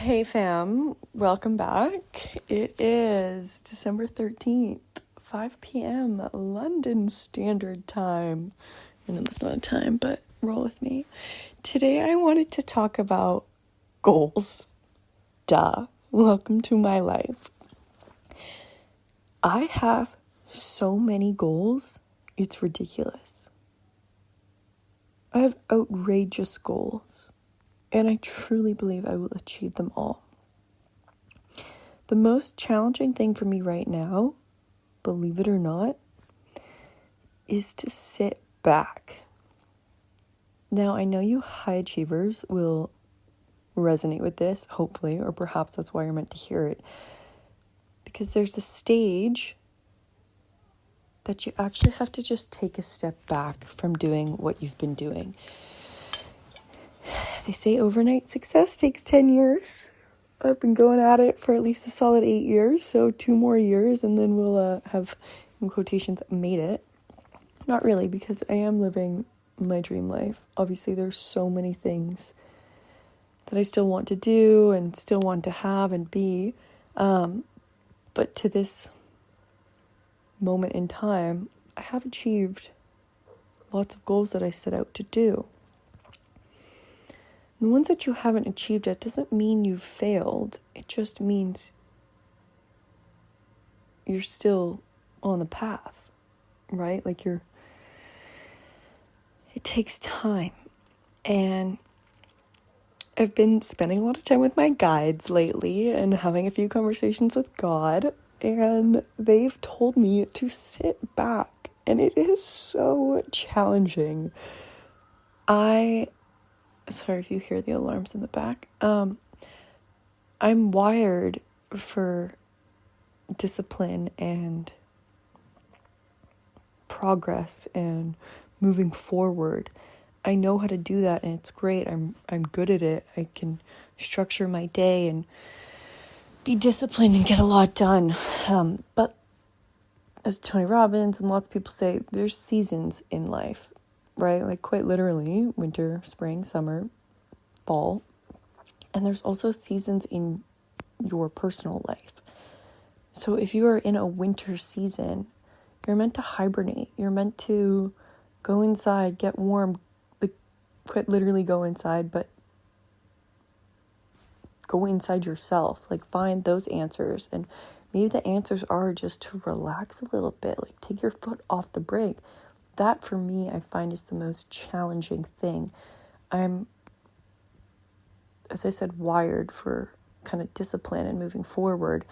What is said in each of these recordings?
Hey fam, welcome back. It is December 13th, 5 p.m. London Standard Time. I know that's not a time, but roll with me. Today I wanted to talk about goals. Duh. Welcome to my life. I have so many goals, it's ridiculous. I have outrageous goals, and I truly believe I will achieve them all. The most challenging thing for me right now, believe it or not, is to sit back. Now, I know you high achievers will resonate with this, hopefully, or perhaps that's why you're meant to hear it. Because there's a stage that you actually have to just take a step back from doing what you've been doing. They say overnight success takes 10 years. I've been going at it for at least a solid 8 years, so 2 more years, and then we'll have, in quotations, made it. Not really, because I am living my dream life. Obviously, there's so many things that I still want to do and still want to have and be, but to this moment in time, I have achieved lots of goals that I set out to do. The ones that you haven't achieved yet doesn't mean you've failed. It just means you're still on the path, right? It takes time. And I've been spending a lot of time with my guides lately and having a few conversations with God, and they've told me to sit back, and it is so challenging. Sorry if you hear the alarms in the back. I'm wired for discipline and progress and moving forward. I know how to do that, and it's great. I'm good at it. I can structure my day and be disciplined and get a lot done. But as Tony Robbins and lots of people say, there's seasons in life, right? Like quite literally, winter, spring, summer, fall. And there's also seasons in your personal life. So if you are in a winter season, you're meant to hibernate. You're meant to go inside, get warm, quite literally go inside, but go inside yourself, find those answers. And maybe the answers are just to relax a little bit, take your foot off the brake. That for me, I find is the most challenging thing. I'm, as I said, wired for kind of discipline and moving forward.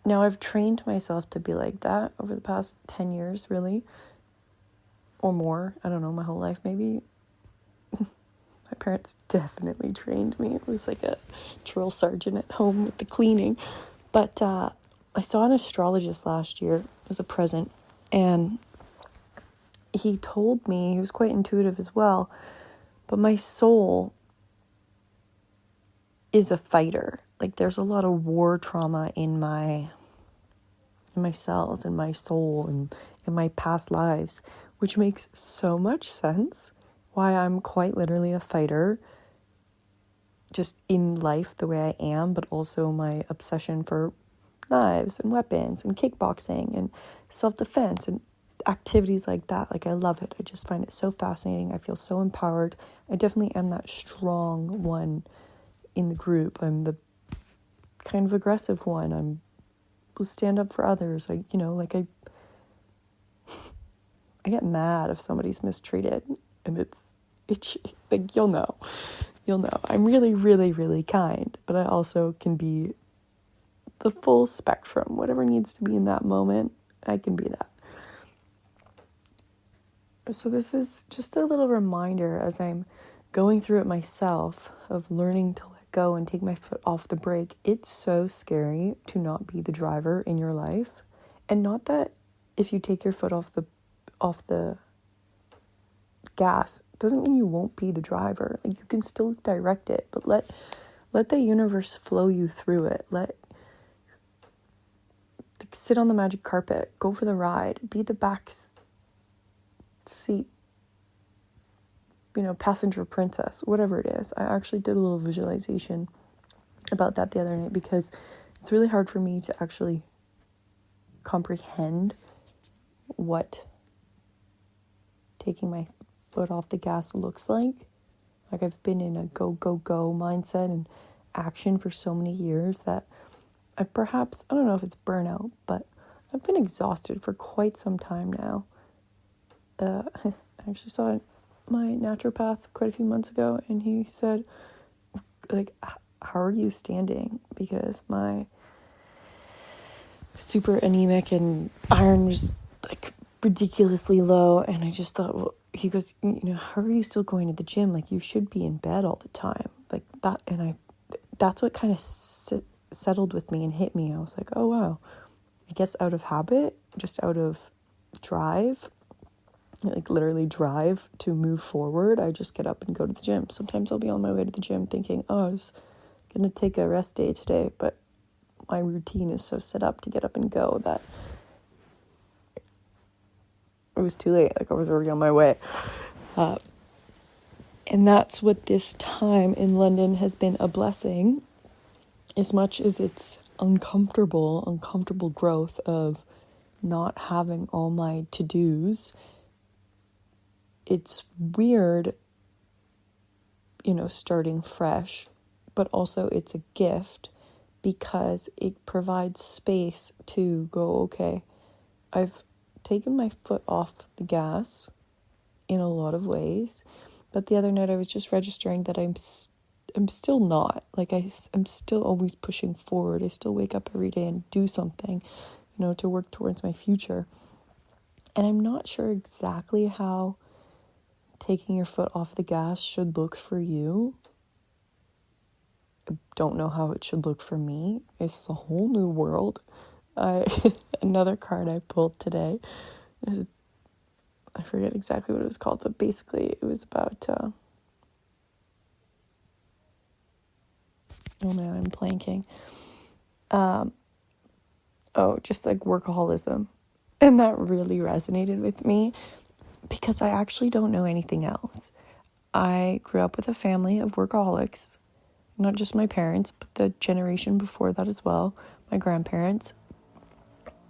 Now I've trained myself to be like that over the past 10 years, really, or more. I don't know, my whole life maybe. My parents definitely trained me. It was like a drill sergeant at home with the cleaning. But I saw an astrologist last year as a present, and he told me, he was quite intuitive as well, but my soul is a fighter. There's a lot of war trauma in my cells, in my soul, and in my past lives, which makes so much sense. Why I'm quite literally a fighter, just in life the way I am, but also my obsession for knives and weapons and kickboxing and self-defense and activities like that. I love it. I just find it so fascinating. I feel so empowered. I definitely am that strong one in the group. I'm the kind of aggressive one. Will stand up for others. I get mad if somebody's mistreated, and it's you'll know. I'm really, really, really kind, but I also can be the full spectrum. Whatever needs to be in that moment, I can be that. So this is just a little reminder as I'm going through it myself of learning to let go and take my foot off the brake. It's so scary to not be the driver in your life. And not that if you take your foot off the gas doesn't mean you won't be the driver. You can still direct it, but let the universe flow you through it. Sit on the magic carpet, go for the ride, be the back seat, passenger princess, whatever it is. I actually did a little visualization about that the other night, because it's really hard for me to actually comprehend what taking my foot off the gas looks like. Like, I've been in a go, go, go mindset and action for so many years that I don't know if it's burnout, but I've been exhausted for quite some time now. I actually saw my naturopath quite a few months ago, and he said, like, how are you standing? Because my super anemic and iron was like ridiculously low, and I just thought, well, he goes, how are you still going to the gym? Like, you should be in bed all the time, like that. And that's what kind of settled with me and hit me. I was like, oh wow, I guess out of habit, just out of drive, like literally drive to move forward, I just get up and go to the gym. Sometimes I'll be on my way to the gym thinking, oh, I was gonna take a rest day today, but my routine is so set up to get up and go that it was too late. Like, I was already on my way. And that's what this time in London has been a blessing. As much as it's uncomfortable growth of not having all my to-dos, it's weird, starting fresh, but also it's a gift because it provides space to go, okay, I've taken my foot off the gas in a lot of ways, but the other night I was just registering that I'm still not. Like, I'm still always pushing forward. I still wake up every day and do something, to work towards my future. And I'm not sure exactly how taking your foot off the gas should look for you. I don't know how it should look for me. It's a whole new world. Another card I pulled today is, I forget exactly what it was called, but basically it was about, oh man, I'm blanking. Just like workaholism. And that really resonated with me because I actually don't know anything else. I grew up with a family of workaholics, not just my parents, but the generation before that as well, my grandparents.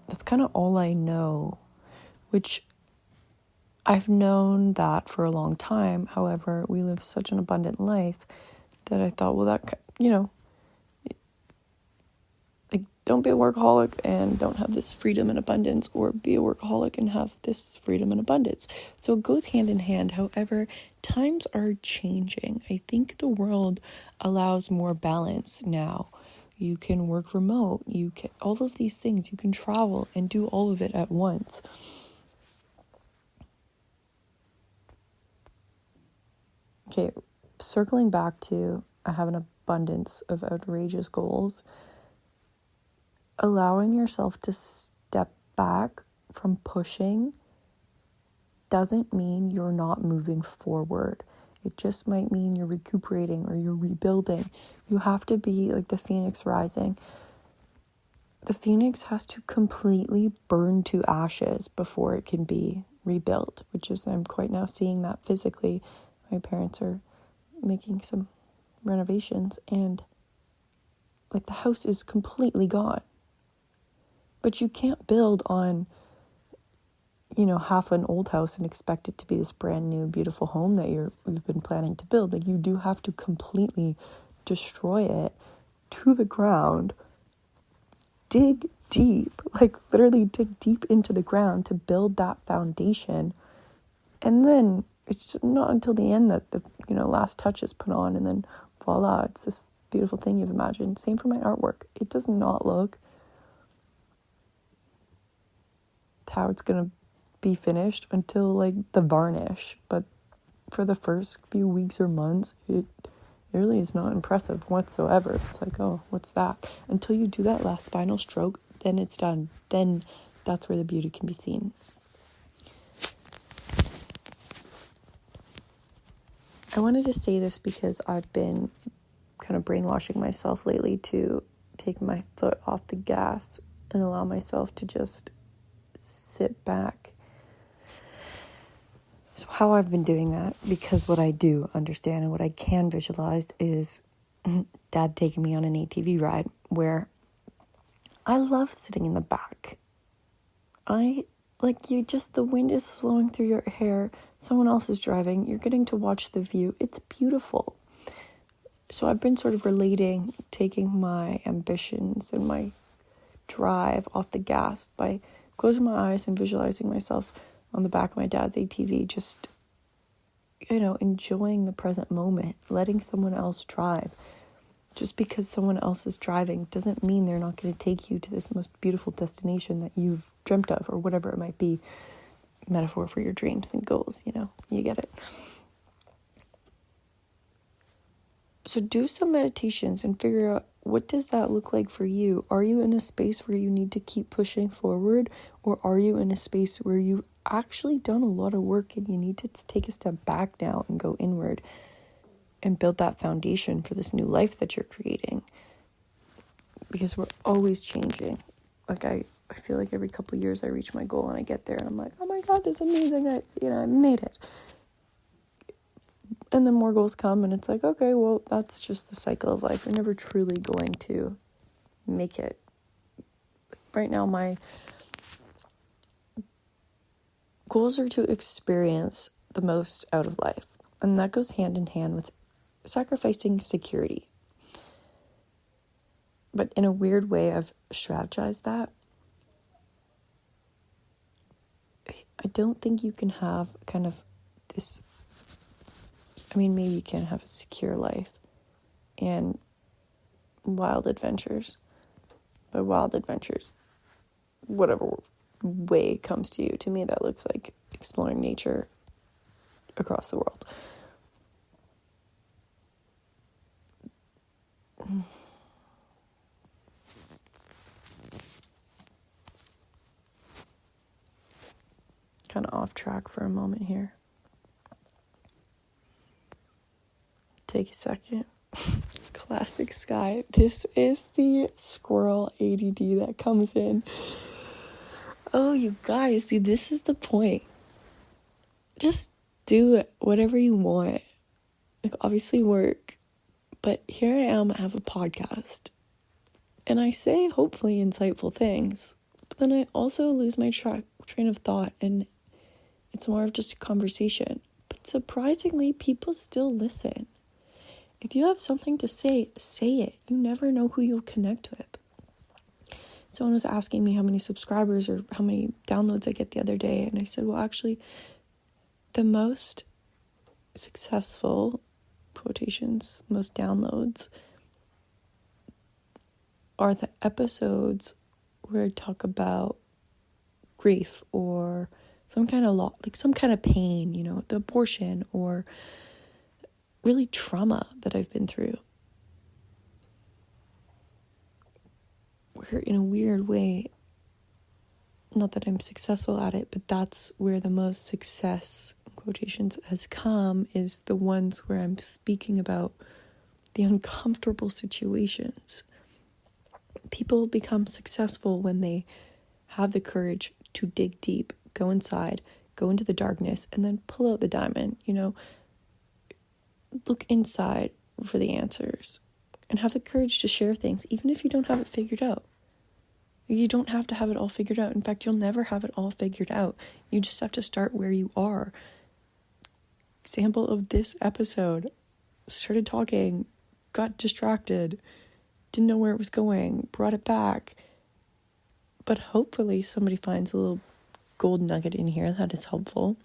That's kind of all I know, which I've known that for a long time. However, we live such an abundant life that I thought, well, that, like, don't be a workaholic and don't have this freedom and abundance, or be a workaholic and have this freedom and abundance. So it goes hand in hand. However, times are changing. I think the world allows more balance now. You can work remote, you can, all of these things, you can travel and do all of it at once. Okay, circling back to, I have an abundance of outrageous goals. Allowing yourself to step back from pushing doesn't mean you're not moving forward. It just might mean you're recuperating or you're rebuilding. You have to be like the phoenix rising. The phoenix has to completely burn to ashes before it can be rebuilt, which is, I'm quite now seeing that physically. My parents are making some renovations and like the house is completely gone. But you can't build on, half an old house and expect it to be this brand new, beautiful home that you've been planning to build. Like, you do have to completely destroy it to the ground, dig deep, like literally dig deep into the ground to build that foundation. And then it's not until the end that the, last touch is put on, and then voila, it's this beautiful thing you've imagined. Same for my artwork. It does not look how it's going to be finished until like the varnish, but for the first few weeks or months it really is not impressive whatsoever. It's like, oh, what's that? Until you do that last final stroke, then it's done. Then that's where the beauty can be seen. I wanted to say this because I've been kind of brainwashing myself lately to take my foot off the gas and allow myself to just sit back. So how I've been doing that, because what I do understand and what I can visualize is Dad taking me on an ATV ride where I love sitting in the back. The wind is flowing through your hair. Someone else is driving. You're getting to watch the view. It's beautiful. So I've been sort of relating, taking my ambitions and my drive off the gas by closing my eyes and visualizing myself on the back of my dad's ATV, just, enjoying the present moment, letting someone else drive. Just because someone else is driving doesn't mean they're not going to take you to this most beautiful destination that you've dreamt of, or whatever it might be. Metaphor for your dreams and goals, you get it. So do some meditations and figure out, what does that look like for you? Are you in a space where you need to keep pushing forward, or are you in a space where you've actually done a lot of work and you need to take a step back now and go inward and build that foundation for this new life that you're creating? Because we're always changing. Like I feel like every couple of years I reach my goal and I get there and I'm like, oh my God, this is amazing. I made it. And then more goals come and it's like, okay, well, that's just the cycle of life. We're never truly going to make it. Right now, my goals are to experience the most out of life. And that goes hand in hand with sacrificing security. But in a weird way, I've strategized that. I don't think you can have kind of this, maybe you can have a secure life and wild adventures. By wild adventures, whatever way comes to you. To me, that looks like exploring nature across the world. Kind of off track for a moment here. Take a second. Classic Sky. This is the squirrel ADD that comes in. Oh, you guys, see, this is the point. Just do it, whatever you want. Like, obviously work. But here I am, I have a podcast. And I say hopefully insightful things. But then I also lose my train of thought. And it's more of just a conversation. But surprisingly, people still listen. If you have something to say, say it. You never know who you'll connect with. Someone was asking me how many subscribers or how many downloads I get the other day. And I said, well, actually, the most successful, quotations, most downloads are the episodes where I talk about grief or some kind of some kind of pain, the abortion or really trauma that I've been through. Where in a weird way, not that I'm successful at it, but that's where the most success, in quotations, has come, is the ones where I'm speaking about the uncomfortable situations. People become successful when they have the courage to dig deep, go inside, go into the darkness, and then pull out the diamond, look inside for the answers and have the courage to share things, even if you don't have it figured out. You don't have to have it all figured out. In fact, you'll never have it all figured out. You just have to start where you are. Example of this episode, started talking, got distracted, didn't know where it was going, brought it back. But hopefully somebody finds a little gold nugget in here that is helpful.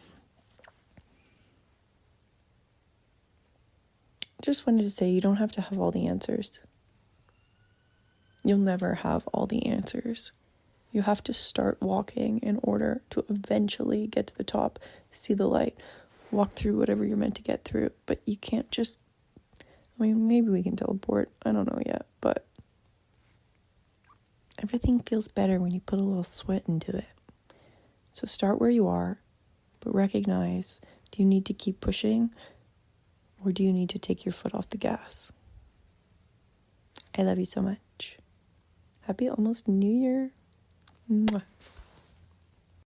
Just wanted to say, you don't have to have all the answers. You'll never have all the answers. You have to start walking in order to eventually get to the top, see the light, walk through whatever you're meant to get through. But you can't just, maybe we can teleport. I don't know yet, but everything feels better when you put a little sweat into it. So start where you are, but recognize, do you need to keep pushing? Or do you need to take your foot off the gas? I love you so much. Happy almost New Year. Mwah.